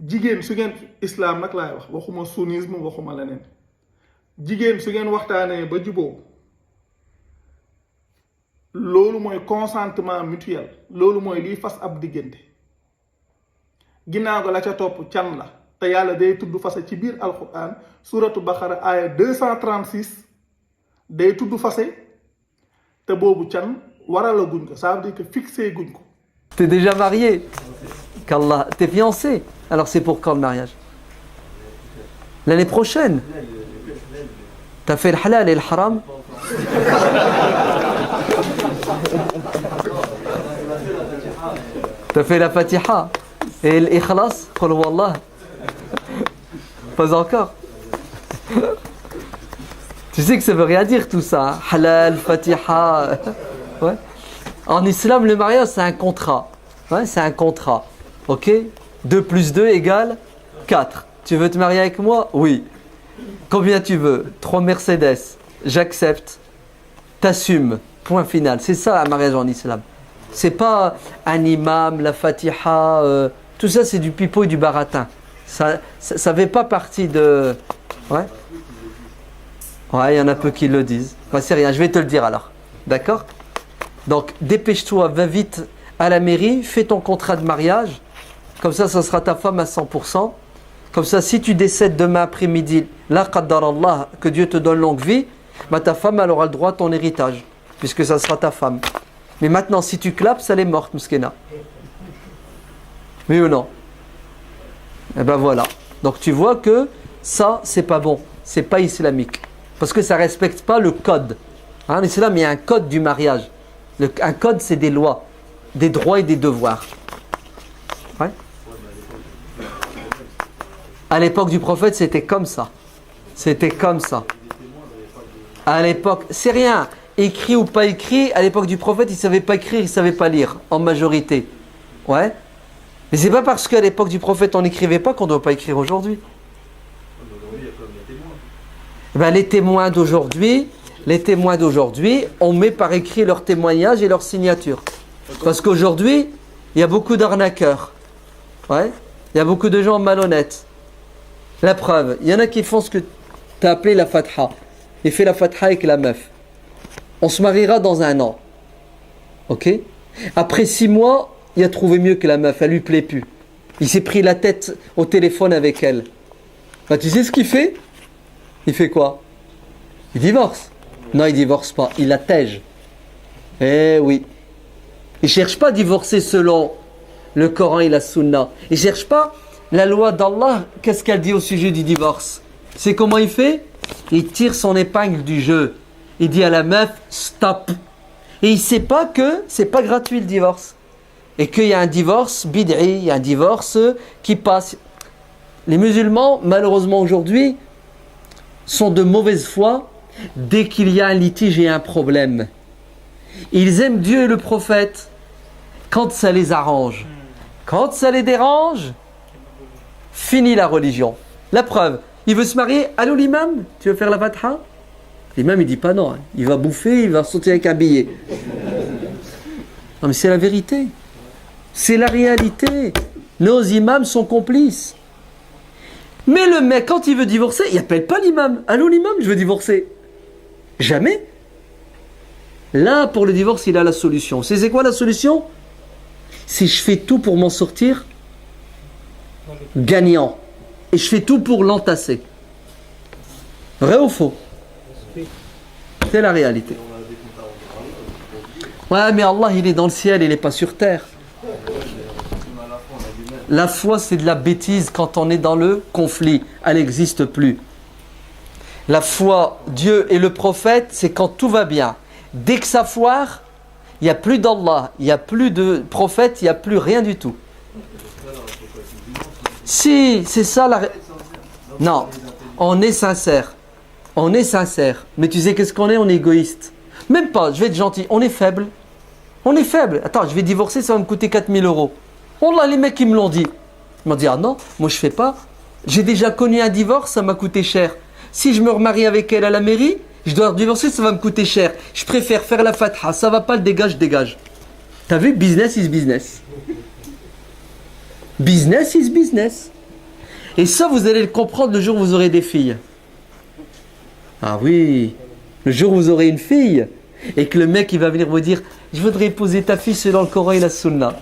jigéen su ngeen islam nag laay wax waxuma sunnisme waxuma leneen jigéen su ngeen waxtaanee ba juboo loolu mooy consentement mutuel loolu mooy liy fas ab diggante ginnaaw ga la ca topp can la te yàlla day tudd fase ci biir alquran suratu baqara aaya 236 day tudd fase te boobu can warala guñ ko ça veut dire que fixé guñ ko. T'es déjà marié, qu'Allah, t'es fiancé. Alors c'est pour quand le mariage? L'année prochaine. T'as fait le halal et le haram? T'as fait la Fatiha et l'ikhlas? Qul huwallah. Pas encore. Tu sais que ça veut rien dire tout ça, hein? Halal, Fatiha. Ouais. En islam, le mariage, c'est un contrat. Ouais, c'est un contrat. Ok? 2 plus 2 égale 4. Tu veux te marier avec moi? Oui. Combien tu veux? 3 Mercedes. J'accepte. T'assumes. Point final. C'est ça un mariage en islam. C'est pas un imam, la Fatiha. Tout ça, c'est du pipeau et du baratin. Ça fait pas partie de... Ouais. Ouais, il y en a peu qui le disent. Bah, c'est rien, je vais te le dire alors. D'accord? Donc, dépêche-toi, va vite à la mairie, fais ton contrat de mariage. Comme ça sera ta femme à 100%. Comme ça, si tu décèdes demain après-midi, la qaddar Allah, que Dieu te donne longue vie, bah, ta femme, elle aura le droit à ton héritage, puisque ça sera ta femme. Mais maintenant, si tu clapes, elle est morte, Mouskena. Oui ou non? Et ben voilà. Donc, tu vois que ça, c'est pas bon. C'est pas islamique. Parce que ça ne respecte pas le code. En islam, il y a un code du mariage. Un code, c'est des lois, des droits et des devoirs. Ouais. À l'époque du prophète, c'était comme ça. C'était comme ça. À l'époque, c'est rien. Écrit ou pas écrit, à l'époque du prophète, ils ne savaient pas écrire, ils ne savaient pas lire, en majorité. Ouais. Mais c'est pas parce qu'à l'époque du prophète, on n'écrivait pas qu'on ne doit pas écrire aujourd'hui. Ben, les témoins d'aujourd'hui, on met par écrit leurs témoignages et leurs signatures. Parce qu'aujourd'hui, il y a beaucoup d'arnaqueurs. Ouais. Il y a beaucoup de gens malhonnêtes. La preuve, il y en a qui font ce que tu as appelé la fatha. Il fait la fatha avec la meuf. On se mariera dans 1 an. Ok? Après 6 mois, il a trouvé mieux que la meuf, elle lui plaît plus. Il s'est pris la tête au téléphone avec elle. Ben, tu sais ce qu'il fait? Il fait quoi? Il divorce. Non, il divorce pas, il attège. Eh oui. Il ne cherche pas à divorcer selon le Coran et la Sunna. Il ne cherche pas la loi d'Allah. Qu'est-ce qu'elle dit au sujet du divorce? C'est comment il fait? Il tire son épingle du jeu. Il dit à la meuf, stop. Et il ne sait pas que ce n'est pas gratuit le divorce. Et qu'il y a un divorce bid'i, il y a un divorce qui passe. Les musulmans, malheureusement aujourd'hui, sont de mauvaise foi dès qu'il y a un litige et un problème. Ils aiment Dieu et le prophète quand ça les arrange. Quand ça les dérange, fini la religion. La preuve, il veut se marier. Allô l'imam, tu veux faire la fatha? L'imam il dit pas non, il va bouffer, il va sauter avec un billet. Non mais c'est la vérité. C'est la réalité. Nos imams sont complices. Mais le mec, quand il veut divorcer, il n'appelle pas l'imam. Allô l'imam, je veux divorcer. Jamais. Là, pour le divorce, il a la solution. C'est quoi la solution? C'est je fais tout pour m'en sortir gagnant. Et je fais tout pour l'entasser. Vrai ou faux? C'est la réalité. Ouais, mais Allah, il est dans le ciel, il n'est pas sur terre. La foi, c'est de la bêtise quand on est dans le conflit. Elle n'existe plus. La foi, Dieu et le prophète, c'est quand tout va bien. Dès que ça foire, il n'y a plus d'Allah, il n'y a plus de prophète, il n'y a plus rien du tout. Si, c'est ça la... Non, on est sincère. On est sincère. Mais tu sais qu'est-ce qu'on est? On est égoïste. Même pas, je vais être gentil, on est faible. On est faible. Attends, je vais divorcer, ça va me coûter 4000 €. Wallah, les mecs, ils me l'ont dit. Ils m'ont dit, ah non, moi je fais pas. J'ai déjà connu un divorce, ça m'a coûté cher. Si je me remarie avec elle à la mairie, je dois divorcer, ça va me coûter cher. Je préfère faire la fatha, ça va pas, le dégage, je dégage. T'as vu, business is business. Business is business. Et ça, vous allez le comprendre le jour où vous aurez des filles. Ah oui, le jour où vous aurez une fille et que le mec il va venir vous dire je voudrais épouser ta fille selon le Coran et la Sunna.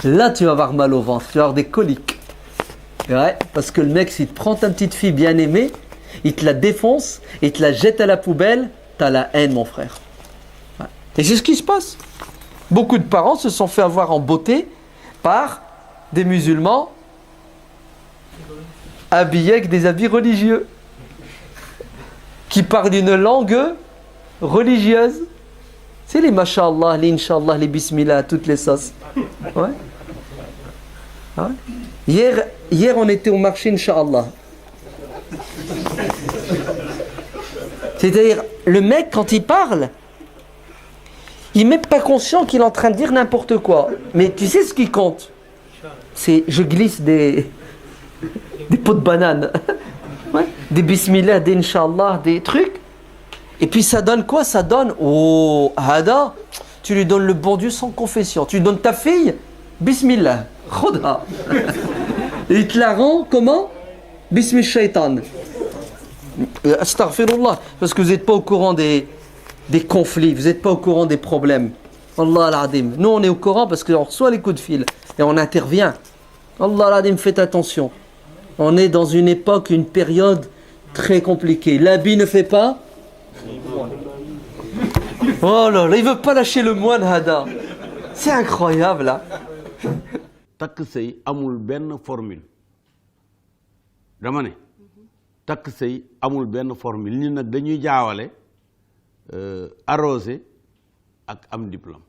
Là, tu vas avoir mal au ventre, tu vas avoir des coliques. Ouais, parce que le mec, s'il te prend ta petite fille bien aimée, il te la défonce, il te la jette à la poubelle, t'as la haine, mon frère. Ouais. Et c'est ce qui se passe. Beaucoup de parents se sont fait avoir en beauté par des musulmans habillés avec des habits religieux, qui parlent une langue religieuse. C'est les masha'Allah, les inshallah, les bismillah, toutes les sauces. Ouais. Ouais. Hier, on était au marché, inshallah. C'est-à-dire, le mec, quand il parle, il n'est même pas conscient qu'il est en train de dire n'importe quoi. Mais tu sais ce qui compte? C'est, je glisse des pots de banane, ouais, des bismillah, des inshallah, des trucs. Et puis ça donne quoi? Ça donne, oh, hada, tu lui donnes le bon Dieu sans confession. Tu lui donnes ta fille, bismillah, khoda. Et il te la rend comment? Bismillah shaitan. Astaghfirullah. Parce que vous n'êtes pas au courant des conflits, vous n'êtes pas au courant des problèmes. Allah al-Adim. Nous on est au courant parce qu'on reçoit les coups de fil et on intervient. Allah al-Adim, faites attention. On est dans une époque, une période très compliquée. L'habit ne fait pas. Oh là là, il veut pas lâcher le moine Hada. C'est incroyable là. takk sëy amul benn formule dama ne takk sëy amul benn formule ni nag dañuy jaawale arrosé ak am diplôme.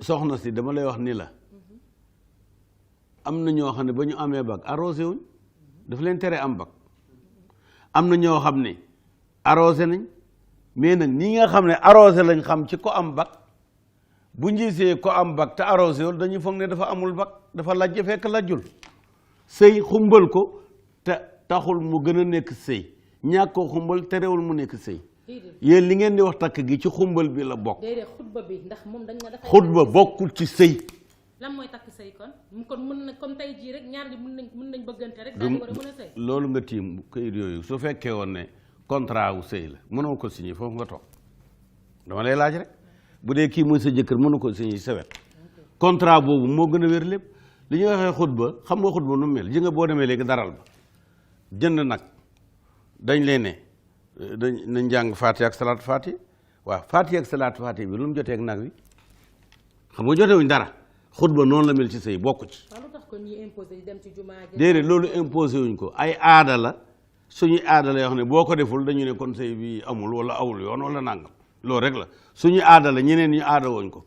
soxna si dama lay wax ni la am na ñoo xam ne ba ñu amee bac arrosé wuñ daf leen tere am bac am na ñoo xam ne arrosé nañ mais nag ñi nga xam ne arrosé lañ xam ci ko am bac bu ñu gisee ko am bac te arrosé wul dañuy foog ne dafa amul bac dafa lajj fekk lajjul sëy xumbal ko te taxul mu gën a nekk sëy ñàkk ko xumbal terewul mu nekk sëy yéen li ngeen di wax takk gi ci xumbal bi la bokk. déedéet xutba bi ndax moom dañ na dafa xutba bokkul ci sëy. lan mooy takk sëy kon mën na comme tey jii rek ñaar ñi mën nañ bëggante rek daal di war a mën a sëy. loolu nga tiim këyit yooyu su fekkee woon ne contrat wu sëy la mënoo ko signé foofu nga toog dama lay laaj rek bu dee kii mooy sa jëkkër mënu ko signé sa wet contrat boobu moo gën a wér lépp li ñuy waxee xutba xam nga xutba nu mu mel ji nga boo demee léegi daral ba jënd nag dañ leen ne nañ jàng Faatiha ak salaatu Faatiha waaw Faatiha ak salaatu Faatiha bi lu mu jotee ak nag wi xam nga jotewuñ dara xutba noonu la mel ci sëy bokku ci. waaw lu tax kon ñuy imposé dem ci jumaa ji. déedéet loolu imposé wuñ ko ay aada la suñuy aada la yoo xam ne boo ko deful dañu ne kon sëy bi amul wala awul yoon wala nangam loolu rek la suñu aada la ñeneen ñu aada woñ ko.